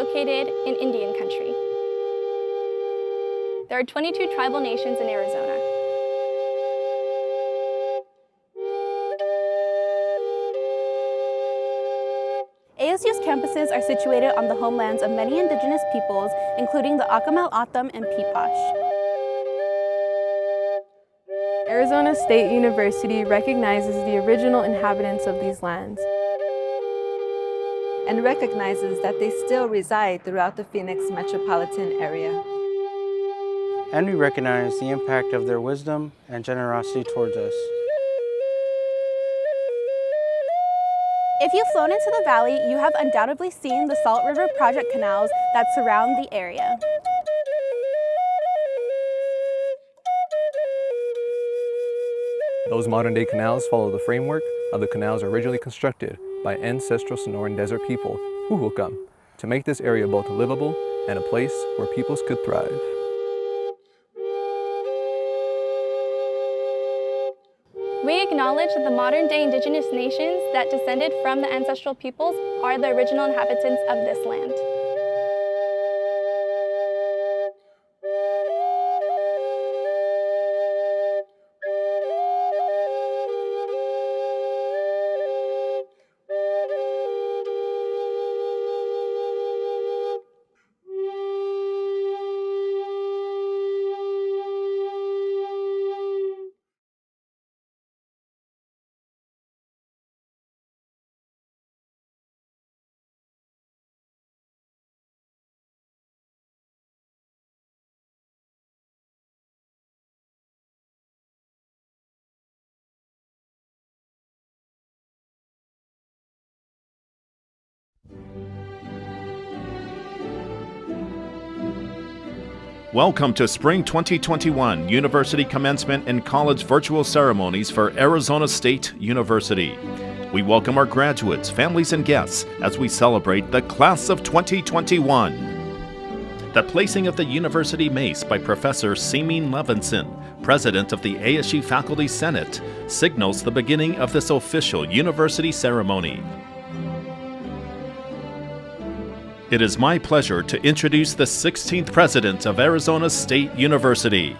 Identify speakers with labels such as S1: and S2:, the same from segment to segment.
S1: located in Indian country. There are 22 tribal nations in Arizona. ASU's campuses are situated on the homelands of many indigenous peoples, including the Akimel, O'odham, and Peepash.
S2: Arizona State University recognizes the original inhabitants of these lands
S3: and recognizes that they still reside throughout the Phoenix metropolitan area.
S4: And we recognize the impact of their wisdom and generosity towards us.
S1: If you've flown into the valley, you have undoubtedly seen the Salt River Project canals that surround the area.
S5: Those modern-day canals follow the framework of the canals originally constructed by ancestral Sonoran Desert people, Huhulcam, to make this area both livable and a place where peoples could thrive.
S1: We acknowledge that the modern-day indigenous nations that descended from the ancestral peoples are the original inhabitants of this land.
S6: Welcome to Spring 2021 University Commencement and College Virtual Ceremonies for Arizona State University. We welcome our graduates, families, and guests as we celebrate the Class of 2021. The placing of the University Mace by Professor Seamin Levinson, President of the ASU Faculty Senate, signals the beginning of this official university ceremony. It is my pleasure to introduce the 16th President of Arizona State University,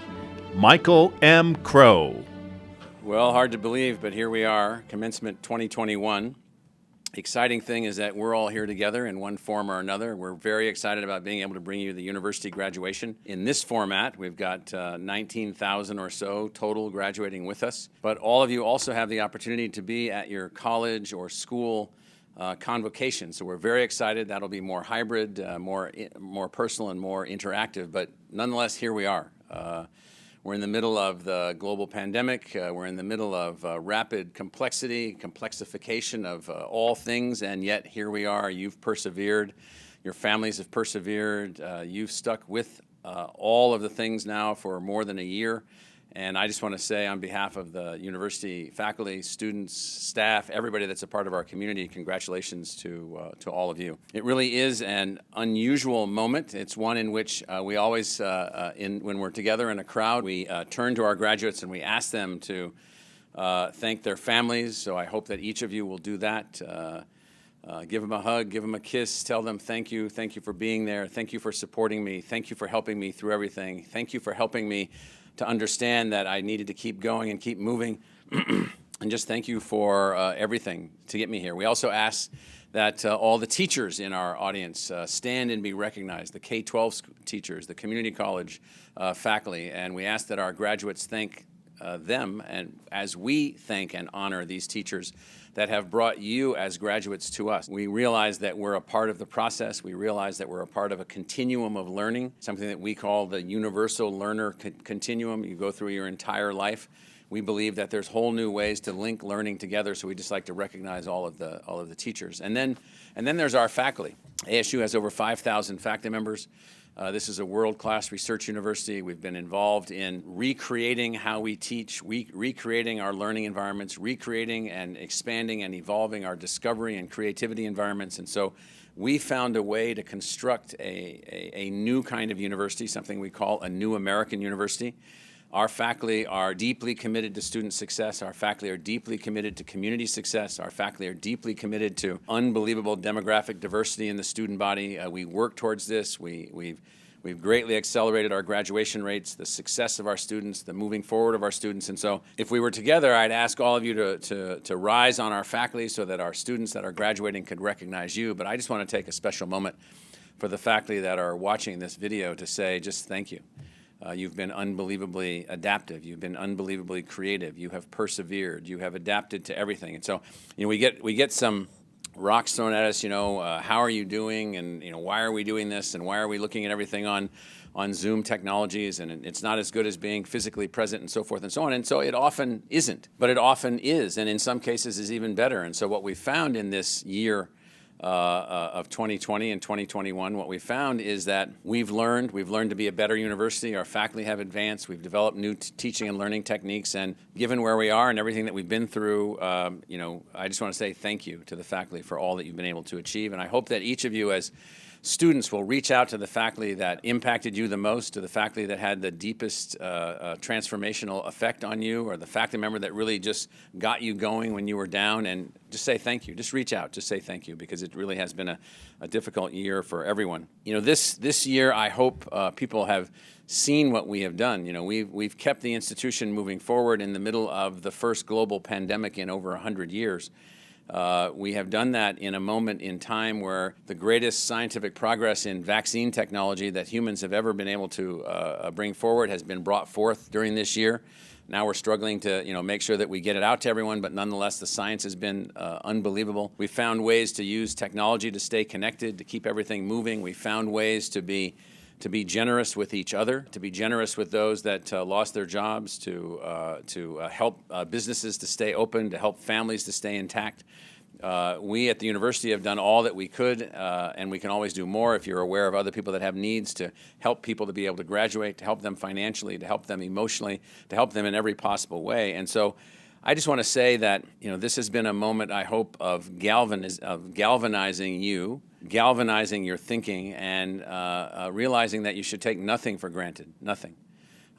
S6: Michael M. Crow.
S7: Well, hard to believe, but here we are, Commencement 2021. Exciting thing is that we're all here together in one form or another. We're very excited about being able to bring you the university graduation. In this format, we've got 19,000 or so total graduating with us, but all of you also have the opportunity to be at your college or school convocation. So we're very excited. That'll be more hybrid, more personal and more interactive, but nonetheless, here we are. We're in the middle of the global pandemic. We're in the middle of rapid complexification of all things, and yet here we are. You've persevered. Your families have persevered. You've stuck with all of the things now for more than a year. And I just want to say on behalf of the university faculty, students, staff, everybody that's a part of our community, congratulations to all of you. It really is an unusual moment. It's one in which we always, when we're together in a crowd, we turn to our graduates and we ask them to thank their families. So I hope that each of you will do that. Give them a hug, give them a kiss, tell them thank you for being there, thank you for supporting me, thank you for helping me through everything, thank you for helping me to understand that I needed to keep going and keep moving, and just thank you for everything to get me here. We also ask that all the teachers in our audience stand and be recognized, the K-12 teachers, the community college faculty, and we ask that our graduates thank them, and as we thank and honor these teachers that have brought you as graduates to us. We realize that we're a part of the process. We realize that we're a part of a continuum of learning, something that we call the universal learner continuum. You go through your entire life. We believe that there's whole new ways to link learning together, so we just like to recognize all of the teachers. And then there's our faculty. ASU has over 5,000 faculty members. This is a world-class research university. We've been involved in recreating how we teach, recreating our learning environments, recreating and expanding and evolving our discovery and creativity environments. And so we found a way to construct a new kind of university, something we call a new American university. Our faculty are deeply committed to student success. Our faculty are deeply committed to community success. Our faculty are deeply committed to unbelievable demographic diversity in the student body. We work towards this. We've greatly accelerated our graduation rates, the success of our students, the moving forward of our students. And so if we were together, I'd ask all of you to rise on our faculty so that our students that are graduating could recognize you. But I just want to take a special moment for the faculty that are watching this video to say just thank you. You've been unbelievably adaptive. You've been unbelievably creative. You have persevered. You have adapted to everything. And so, we get some rocks thrown at us. How are you doing? And why are we doing this? And why are we looking at everything on Zoom technologies? And it's not as good as being physically present, and so forth and so on. And so it often isn't, but it often is, and in some cases is even better. And so what we found in this year of 2020 and 2021, what we found is that we've learned to be a better university. Our faculty have advanced. We've developed new teaching and learning techniques. And given where we are and everything that we've been through, I just want to say thank you to the faculty for all that you've been able to achieve. And I hope that each of you as students will reach out to the faculty that impacted you the most, to the faculty that had the deepest transformational effect on you, or the faculty member that really just got you going when you were down, and just say thank you. Just reach out, just say thank you, because it really has been a difficult year for everyone. This year, I hope people have seen what we have done. We've kept the institution moving forward in the middle of the first global pandemic in over 100 years. We have done that in a moment in time where the greatest scientific progress in vaccine technology that humans have ever been able to bring forward has been brought forth during this year. Now we're struggling to make sure that we get it out to everyone, but nonetheless the science has been unbelievable. We found ways to use technology to stay connected, to keep everything moving. We found ways to be generous with each other, to be generous with those that lost their jobs, to help businesses to stay open, to help families to stay intact. We at the university have done all that we could, and we can always do more if you're aware of other people that have needs, to help people to be able to graduate, to help them financially, to help them emotionally, to help them in every possible way. And so I just want to say that this has been a moment, I hope, of galvanizing you, galvanizing your thinking, and realizing that you should take nothing for granted, nothing.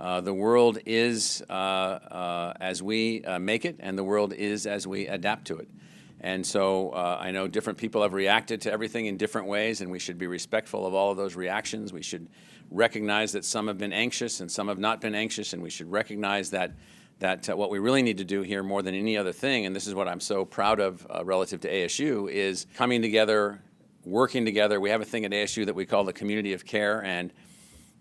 S7: The world is as we make it, and the world is as we adapt to it. And so I know different people have reacted to everything in different ways, and we should be respectful of all of those reactions. We should recognize that some have been anxious and some have not been anxious, and we should recognize that what we really need to do here more than any other thing, and this is what I'm so proud of relative to ASU, is coming together, working together. We have a thing at ASU that we call the community of care, and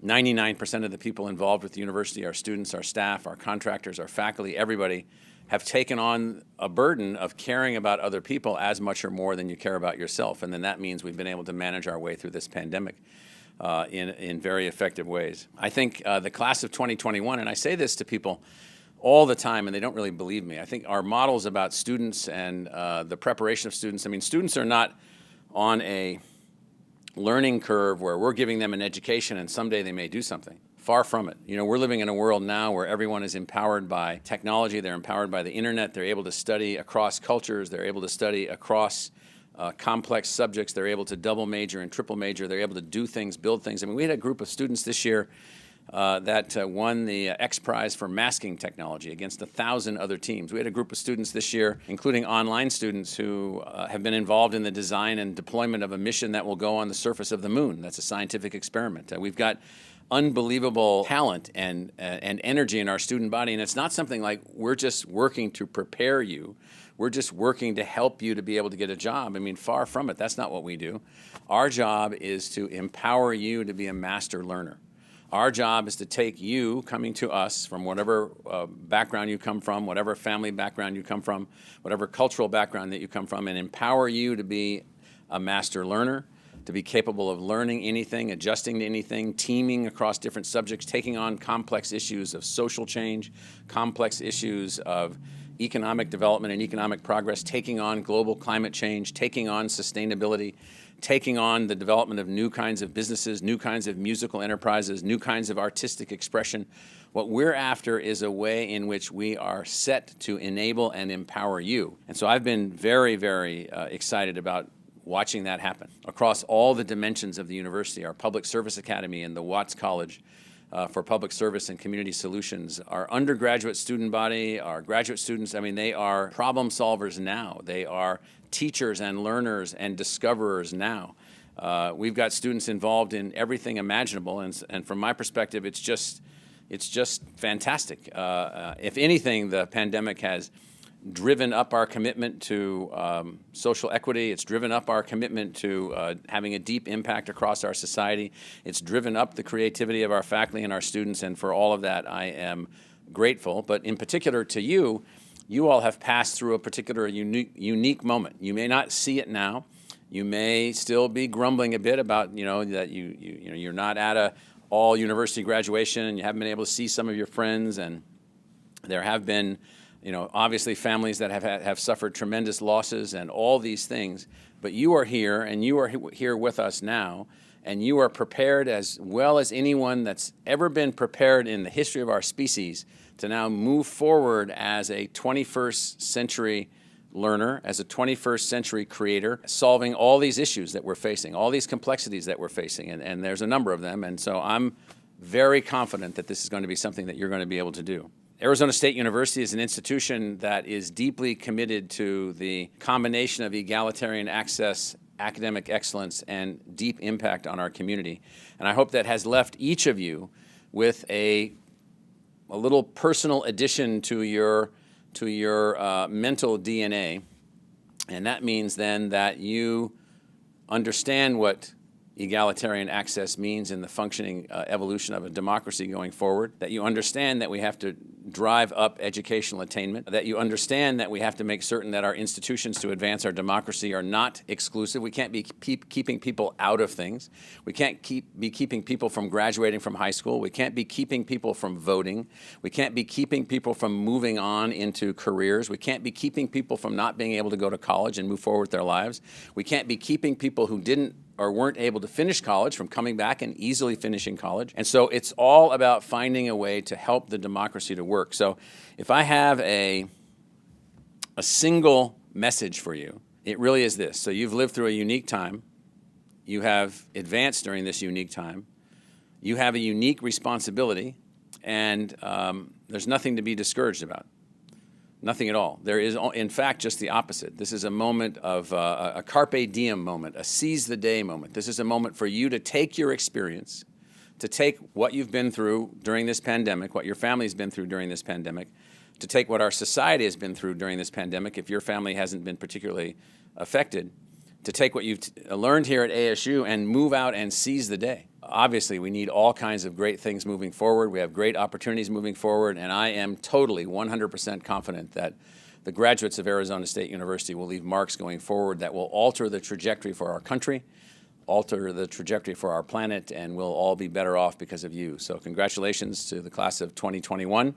S7: 99% of the people involved with the university, our students, our staff, our contractors, our faculty, everybody, have taken on a burden of caring about other people as much or more than you care about yourself. And then that means we've been able to manage our way through this pandemic in very effective ways. I think the class of 2021, and I say this to people all the time, and they don't really believe me. I think our models about students and the preparation of students, students are not on a learning curve where we're giving them an education and someday they may do something. Far from it. We're living in a world now where everyone is empowered by technology. They're empowered by the internet. They're able to study across cultures. They're able to study across complex subjects. They're able to double major and triple major. They're able to do things, build things. We had a group of students this year that won the X Prize for masking technology against 1,000 other teams. We had a group of students this year, including online students, who have been involved in the design and deployment of a mission that will go on the surface of the moon. That's a scientific experiment. We've got unbelievable talent and energy in our student body, and it's not something like we're just working to prepare you. We're just working to help you to be able to get a job. Far from it. That's not what we do. Our job is to empower you to be a master learner. Our job is to take you coming to us from whatever background you come from, whatever family background you come from, whatever cultural background that you come from, and empower you to be a master learner, to be capable of learning anything, adjusting to anything, teaming across different subjects, taking on complex issues of social change, complex issues of economic development and economic progress, taking on global climate change, taking on sustainability, taking on the development of new kinds of businesses, new kinds of musical enterprises, new kinds of artistic expression. What we're after is a way in which we are set to enable and empower you. And so I've been very, very excited about watching that happen across all the dimensions of the university, our public service academy and the Watts College for public service and community solutions. Our undergraduate student body, our graduate students, I mean, they are problem solvers now. They are teachers and learners and discoverers now. We've got students involved in everything imaginable, and from my perspective, it's just fantastic. If anything, the pandemic has driven up our commitment to social equity. It's driven up our commitment to having a deep impact across our society. It's driven up the creativity of our faculty and our students, and for all of that, I am grateful. But in particular to you, you all have passed through a particular unique moment. You may not see it now. You may still be grumbling a bit about, that you're not at a all university graduation and you haven't been able to see some of your friends, and there have been obviously families that have suffered tremendous losses and all these things, but you are here and you are here with us now, and you are prepared as well as anyone that's ever been prepared in the history of our species to now move forward as a 21st century learner, as a 21st century creator, solving all these issues that we're facing, all these complexities that we're facing, and there's a number of them, and so I'm very confident that this is going to be something that you're going to be able to do. Arizona State University is an institution that is deeply committed to the combination of egalitarian access, academic excellence, and deep impact on our community. And I hope that has left each of you with a little personal addition to your mental DNA. And that means then that you understand what egalitarian access means in the functioning evolution of a democracy going forward, that you understand that we have to drive up educational attainment, that you understand that we have to make certain that our institutions to advance our democracy are not exclusive. We can't be keeping people out of things. We can't be keeping people from graduating from high school. We can't be keeping people from voting. We can't be keeping people from moving on into careers. We can't be keeping people from not being able to go to college and move forward with their lives. We can't be keeping people who didn't or weren't able to finish college from coming back and easily finishing college. And so it's all about finding a way to help the democracy to work. So if I have a single message for you, it really is this. So you've lived through a unique time. You have advanced during this unique time. You have a unique responsibility, and there's nothing to be discouraged about. Nothing at all. There is, in fact, just the opposite. This is a moment of a carpe diem moment, a seize the day moment. This is a moment for you to take your experience, to take what you've been through during this pandemic, what your family's been through during this pandemic, to take what our society has been through during this pandemic, if your family hasn't been particularly affected, to take what you've learned here at ASU and move out and seize the day. Obviously, we need all kinds of great things moving forward. We have great opportunities moving forward, and I am totally 100% confident that the graduates of Arizona State University will leave marks going forward that will alter the trajectory for our country, alter the trajectory for our planet, and we'll all be better off because of you. So congratulations to the class of 2021,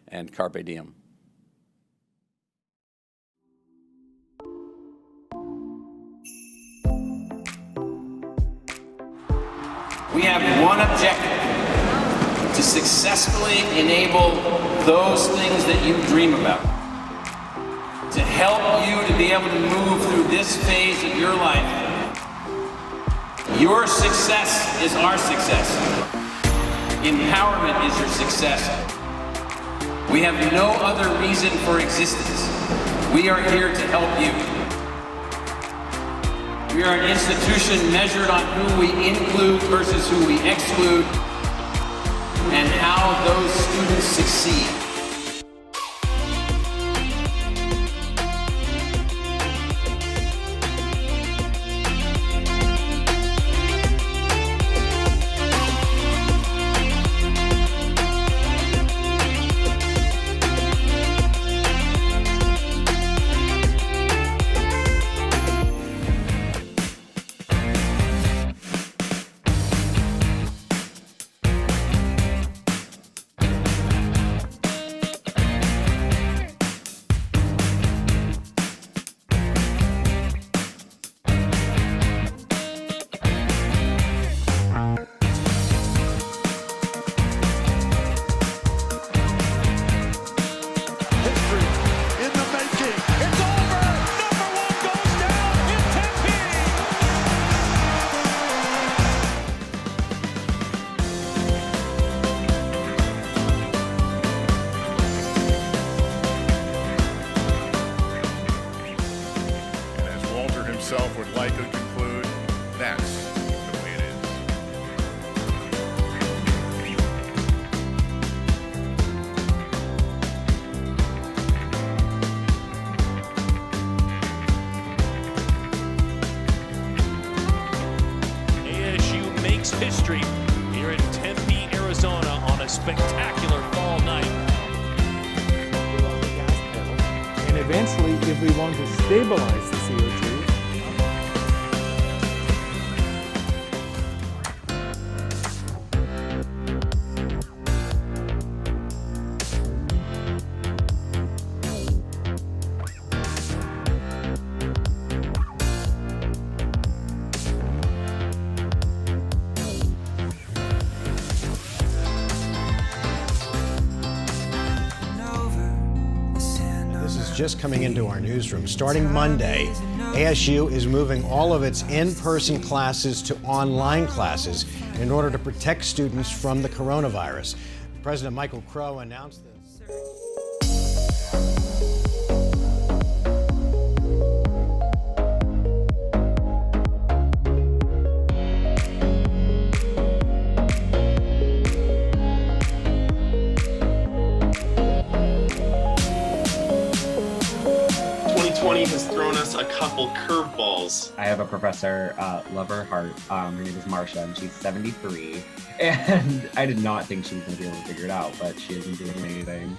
S7: and carpe diem.
S8: We have one objective: to successfully enable those things that you dream about, to help you to be able to move through this phase of your life. Your success is our success. Empowerment is your success. We have no other reason for existence. We are here to help you. We are an institution measured on who we include versus who we exclude, and how those students succeed.
S9: I could conclude that's the way it is.
S10: ASU makes history here in Tempe, Arizona on a spectacular fall night.
S11: And eventually, if we want to stabilize the CO2,
S12: just coming into our newsroom. Starting Monday, ASU is moving all of its in-person classes to online classes in order to protect students from the coronavirus. President Michael Crow announced this.
S13: Has thrown us a couple curveballs.
S14: I have a professor, love her heart. Her name is Marcia, and she's 73. And I did not think she was going to be able to figure it out, but she isn't doing anything.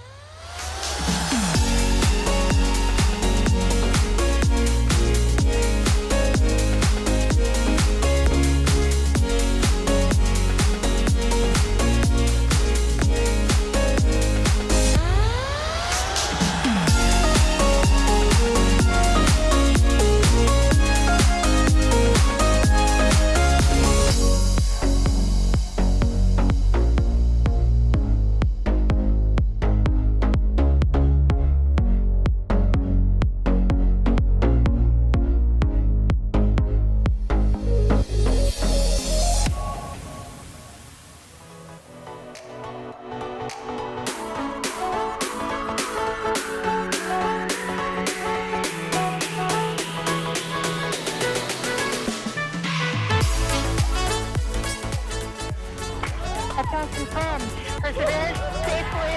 S15: President, safely.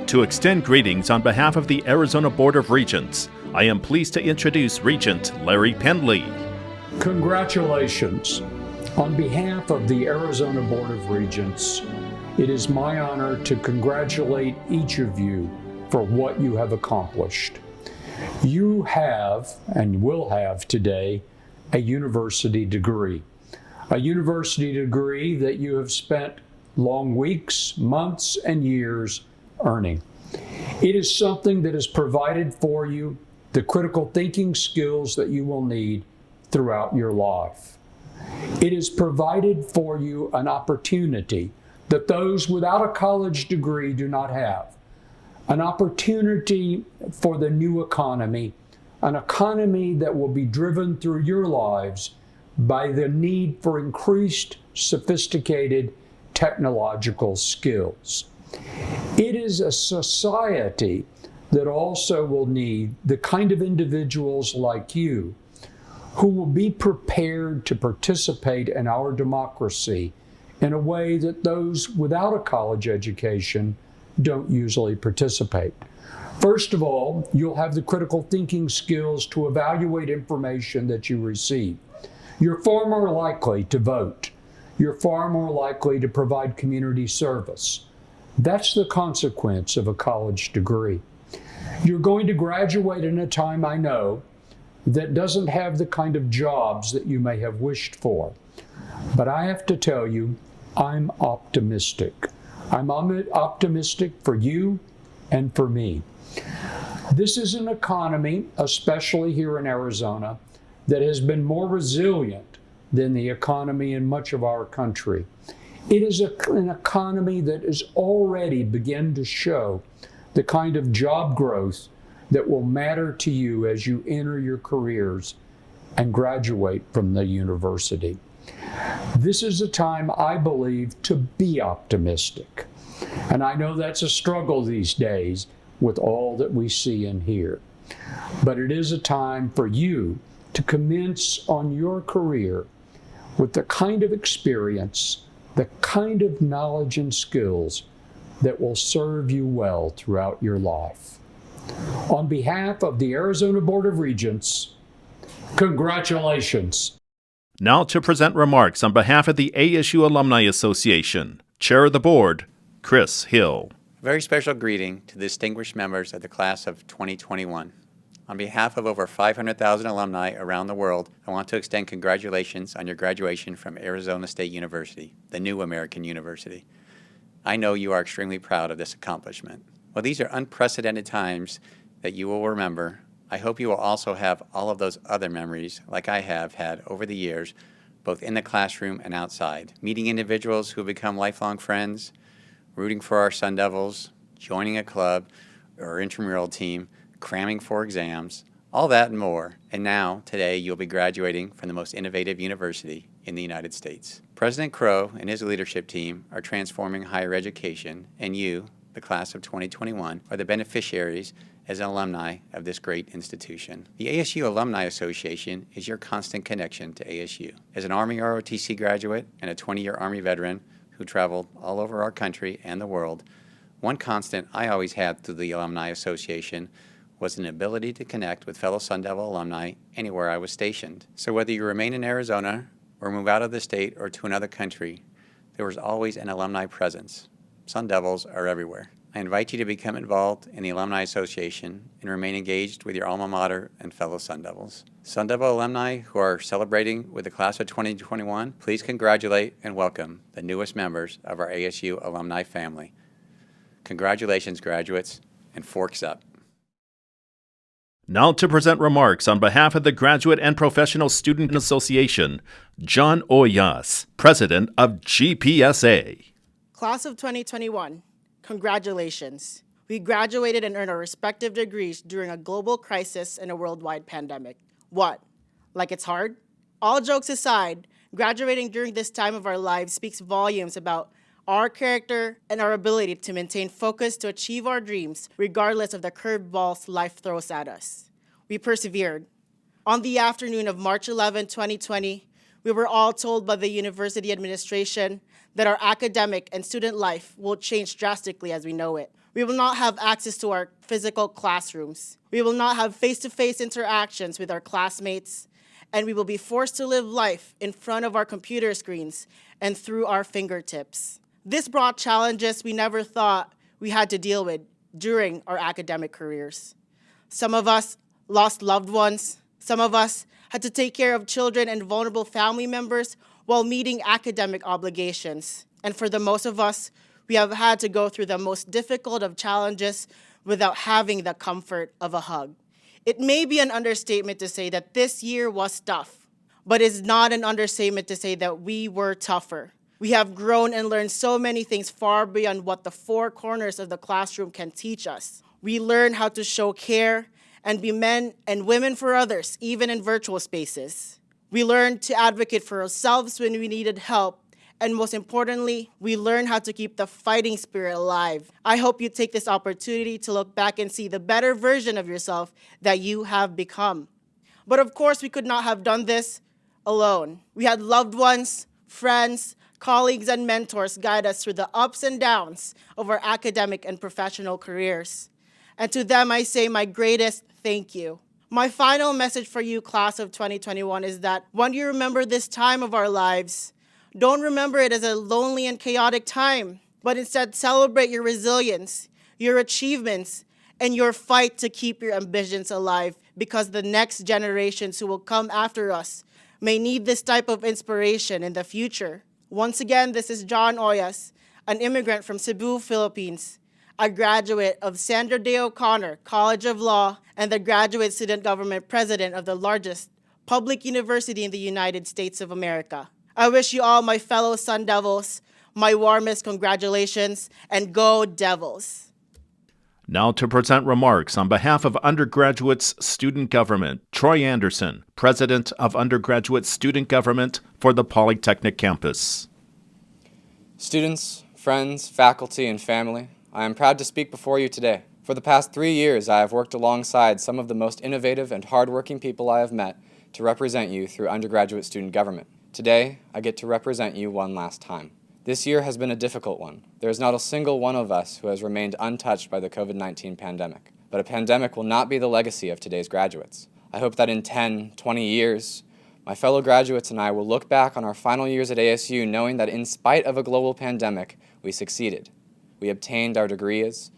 S6: To extend greetings on behalf of the Arizona Board of Regents, I am pleased to introduce Regent Larry Pendley.
S16: Congratulations. On behalf of the Arizona Board of Regents, it is my honor to congratulate each of you for what you have accomplished. You have, and will have today, a university degree. A university degree that you have spent long weeks, months, and years earning. It is something that has provided for you the critical thinking skills that you will need throughout your life. It has provided for you an opportunity that those without a college degree do not have. An opportunity for the new economy, an economy that will be driven through your lives by the need for increased sophisticated technological skills. It is a society that also will need the kind of individuals like you who will be prepared to participate in our democracy in a way that those without a college education don't usually participate. First of all, you'll have the critical thinking skills to evaluate information that you receive. You're far more likely to vote. You're far more likely to provide community service. That's the consequence of a college degree. You're going to graduate in a time, I know, that doesn't have the kind of jobs that you may have wished for. But I have to tell you, I'm optimistic. I'm optimistic for you and for me. This is an economy, especially here in Arizona, that has been more resilient than the economy in much of our country. It is an economy that has already begun to show the kind of job growth that will matter to you as you enter your careers and graduate from the university. This is a time, I believe, to be optimistic. And I know that's a struggle these days with all that we see and hear. But it is a time for you to commence on your career with the kind of experience, the kind of knowledge and skills that will serve you well throughout your life. On behalf of the Arizona Board of Regents, congratulations.
S6: Now to present remarks on behalf of the ASU Alumni Association, Chair of the Board, Chris Hill.
S17: A very special greeting to the distinguished members of the class of 2021. On behalf of over 500,000 alumni around the world, I want to extend congratulations on your graduation from Arizona State University, the new American university. I know you are extremely proud of this accomplishment. While these are unprecedented times that you will remember, I hope you will also have all of those other memories like I have had over the years, both in the classroom and outside. Meeting individuals who have become lifelong friends, rooting for our Sun Devils, joining a club or intramural team, cramming for exams, all that and more. And now, today, you'll be graduating from the most innovative university in the United States. President Crow and his leadership team are transforming higher education, and you, the class of 2021, are the beneficiaries as alumni of this great institution. The ASU Alumni Association is your constant connection to ASU. As an Army ROTC graduate and a 20-year Army veteran who traveled all over our country and the world, one constant I always had through the Alumni Association was an ability to connect with fellow Sun Devil alumni anywhere I was stationed. So whether you remain in Arizona or move out of the state or to another country, there was always an alumni presence. Sun Devils are everywhere. I invite you to become involved in the Alumni Association and remain engaged with your alma mater and fellow Sun Devils. Sun Devil alumni who are celebrating with the class of 2021, please congratulate and welcome the newest members of our ASU alumni family. Congratulations, graduates, and forks up.
S6: Now to present remarks on behalf of the Graduate and Professional Student Association, John Oyas, President of GPSA.
S18: Class of 2021, congratulations. We graduated and earned our respective degrees during a global crisis and a worldwide pandemic. What? Like it's hard? All jokes aside, graduating during this time of our lives speaks volumes about our character and our ability to maintain focus to achieve our dreams regardless of the curveballs life throws at us. We persevered. On the afternoon of March 11, 2020, we were all told by the university administration that our academic and student life will change drastically as we know it. We will not have access to our physical classrooms. We will not have face-to-face interactions with our classmates, and we will be forced to live life in front of our computer screens and through our fingertips. This brought challenges we never thought we had to deal with during our academic careers. Some of us lost loved ones. Some of us had to take care of children and vulnerable family members while meeting academic obligations. And for the most of us, we have had to go through the most difficult of challenges without having the comfort of a hug. It may be an understatement to say that this year was tough, but it's not an understatement to say that we were tougher. We have grown and learned so many things far beyond what the four corners of the classroom can teach us. We learn how to show care and be men and women for others, even in virtual spaces. We learned to advocate for ourselves when we needed help, and most importantly, we learned how to keep the fighting spirit alive. I hope you take this opportunity to look back and see the better version of yourself that you have become. But of course, we could not have done this alone. We had loved ones, friends, colleagues, and mentors guide us through the ups and downs of our academic and professional careers. And to them, I say my greatest thank you. My final message for you, class of 2021, is that when you remember this time of our lives, don't remember it as a lonely and chaotic time, but instead celebrate your resilience, your achievements, and your fight to keep your ambitions alive, because the next generations who will come after us may need this type of inspiration in the future. Once again, this is John Oyas, an immigrant from Cebu, Philippines, a graduate of Sandra Day O'Connor College of Law, and the graduate student government president of the largest public university in the United States of America. I wish you all, my fellow Sun Devils, my warmest congratulations, and go Devils.
S6: Now to present remarks on behalf of Undergraduates Student Government, Troy Anderson, President of Undergraduate Student Government for the Polytechnic Campus.
S19: Students, friends, faculty, and family, I am proud to speak before you today. For the past 3 years, I have worked alongside some of the most innovative and hardworking people I have met to represent you through undergraduate student government. Today, I get to represent you one last time. This year has been a difficult one. There is not a single one of us who has remained untouched by the COVID-19 pandemic. But a pandemic will not be the legacy of today's graduates. I hope that in 10, 20 years, my fellow graduates and I will look back on our final years at ASU knowing that in spite of a global pandemic, we succeeded. We obtained our degrees,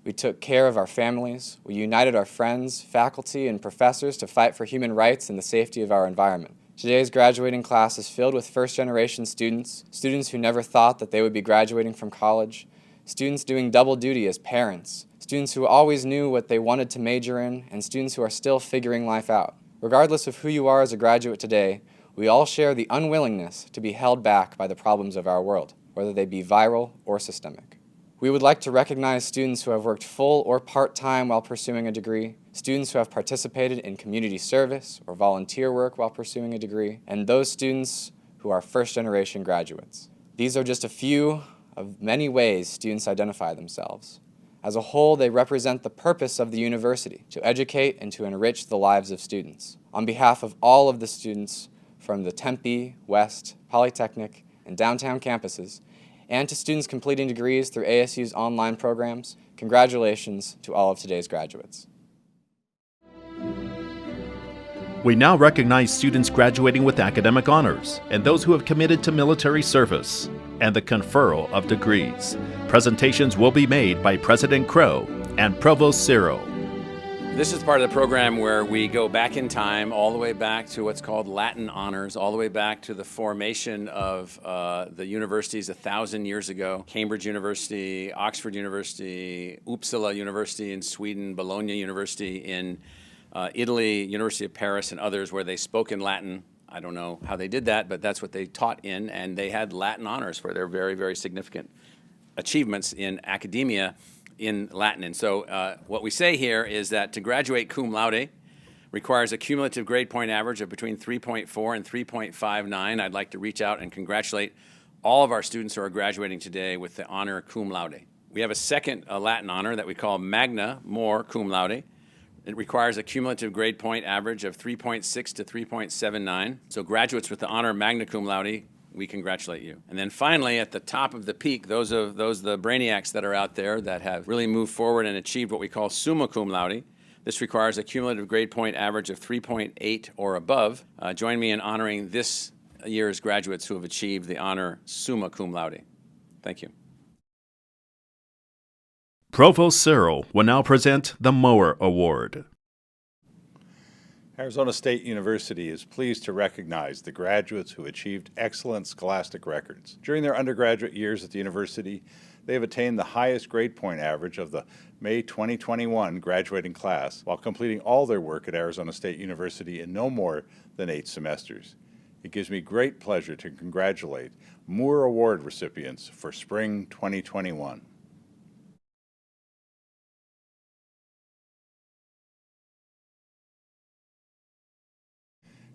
S19: we took care of our families, we united our friends, faculty, and professors to fight for human rights and the safety of our environment. Today's graduating class is filled with first-generation students, students who never thought that they would be graduating from college, students doing double duty as parents, students who always knew what they wanted to major in, and students who are still figuring life out. Regardless of who you are as a graduate today, we all share the unwillingness to be held back by the problems of our world, whether they be viral or systemic. We would like to recognize students who have worked full or part-time while pursuing a degree, students who have participated in community service or volunteer work while pursuing a degree, and those students who are first-generation graduates. These are just a few of many ways students identify themselves. As a whole, they represent the purpose of the university, to educate and to enrich the lives of students. On behalf of all of the students from the Tempe, West, Polytechnic, and downtown campuses, and to students completing degrees through ASU's online programs, congratulations to all of today's graduates.
S6: We now recognize students graduating with academic honors and those who have committed to military service and the conferral of degrees. Presentations will be made by President Crow and Provost Ciro.
S7: This is part of the program where we go back in time, all the way back to what's called Latin honors, all the way back to the formation of the universities 1,000 years ago. Cambridge University, Oxford University, Uppsala University in Sweden, Bologna University in Italy, University of Paris, and others where they spoke in Latin. I don't know how they did that, but that's what they taught in, and they had Latin honors for their very, very significant achievements in academia in Latin. And so what we say here is that to graduate cum laude requires a cumulative grade point average of between 3.4 and 3.59. I'd like to reach out and congratulate all of our students who are graduating today with the honor cum laude. We have a second Latin honor that we call magna more cum laude. It requires a cumulative grade point average of 3.6 to 3.79. So graduates with the honor magna cum laude, we congratulate you. And then finally, at the top of the peak, those the brainiacs that are out there that have really moved forward and achieved what we call summa cum laude. This requires a cumulative grade point average of 3.8 or above. Join me in honoring this year's graduates who have achieved the honor summa cum laude. Thank you.
S6: Provost Ciro will now present the Mower Award.
S20: Arizona State University is pleased to recognize the graduates who achieved excellent scholastic records. During their undergraduate years at the university, they have attained the highest grade point average of the May 2021 graduating class while completing all their work at Arizona State University in no more than 8 semesters. It gives me great pleasure to congratulate Moore Award recipients for Spring 2021.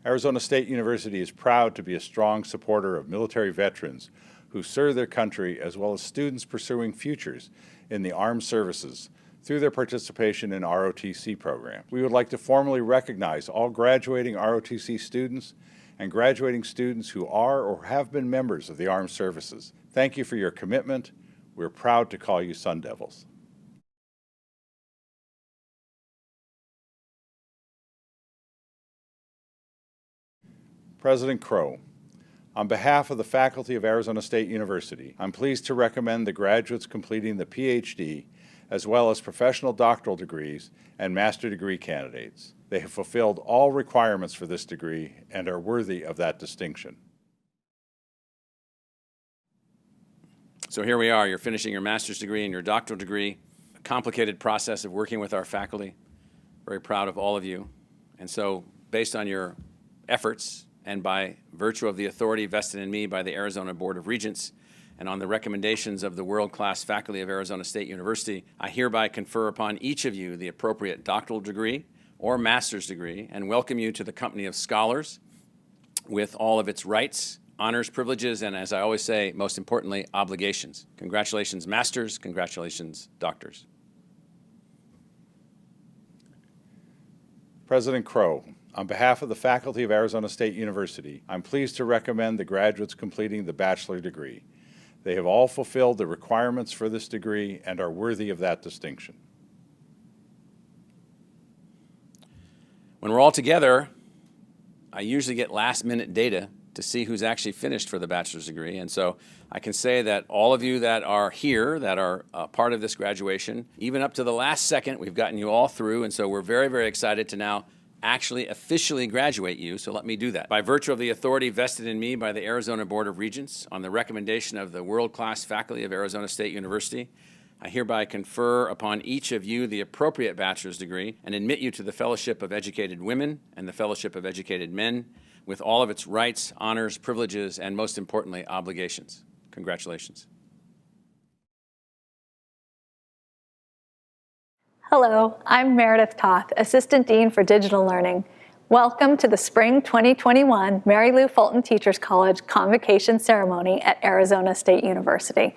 S20: Arizona State University is proud to be a strong supporter of military veterans who serve their country as well as students pursuing futures in the armed services through their participation in ROTC program. We would like to formally recognize all graduating ROTC students and graduating students who are or have been members of the armed services. Thank you for your commitment. We're proud to call you Sun Devils. President Crow, on behalf of the faculty of Arizona State University, I'm pleased to recommend the graduates completing the PhD as well as professional doctoral degrees and master degree candidates. They have fulfilled all requirements for this degree and are worthy of that distinction.
S7: So here we are, you're finishing your master's degree and your doctoral degree, a complicated process of working with our faculty. Very proud of all of you. And so based on your efforts and by virtue of the authority vested in me by the Arizona Board of Regents and on the recommendations of the world-class faculty of Arizona State University, I hereby confer upon each of you the appropriate doctoral degree or master's degree and welcome you to the company of scholars with all of its rights, honors, privileges, and as I always say, most importantly, obligations. Congratulations, masters. Congratulations, doctors.
S20: President Crow, on behalf of the faculty of Arizona State University, I'm pleased to recommend the graduates completing the bachelor degree. They have all fulfilled the requirements for this degree and are worthy of that distinction.
S7: When we're all together, I usually get last-minute data to see who's actually finished for the bachelor's degree. And so I can say that all of you that are here, that are part of this graduation, even up to the last second, we've gotten you all through. And so we're very, very excited to now actually officially graduate you. So let me do that. By virtue of the authority vested in me by the Arizona Board of Regents, on the recommendation of the world-class faculty of Arizona State University, I hereby confer upon each of you the appropriate bachelor's degree and admit you to the Fellowship of Educated Women and the Fellowship of Educated Men, with all of its rights, honors, privileges, and most importantly, obligations. Congratulations.
S21: Hello, I'm Meredith Toth, Assistant Dean for Digital Learning. Welcome to the Spring 2021 Mary Lou Fulton Teachers College Convocation Ceremony at Arizona State University.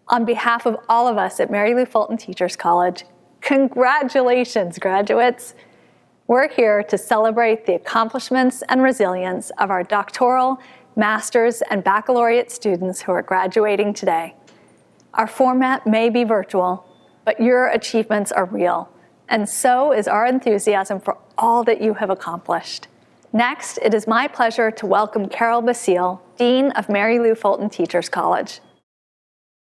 S21: On behalf of all of us at Mary Lou Fulton Teachers College, congratulations, graduates. We're here to celebrate the accomplishments and resilience of our doctoral, master's, and baccalaureate students who are graduating today. Our format may be virtual, but your achievements are real, and so is our enthusiasm for all that you have accomplished. Next, it is my pleasure to welcome Carol Basile, Dean of Mary Lou Fulton Teachers College.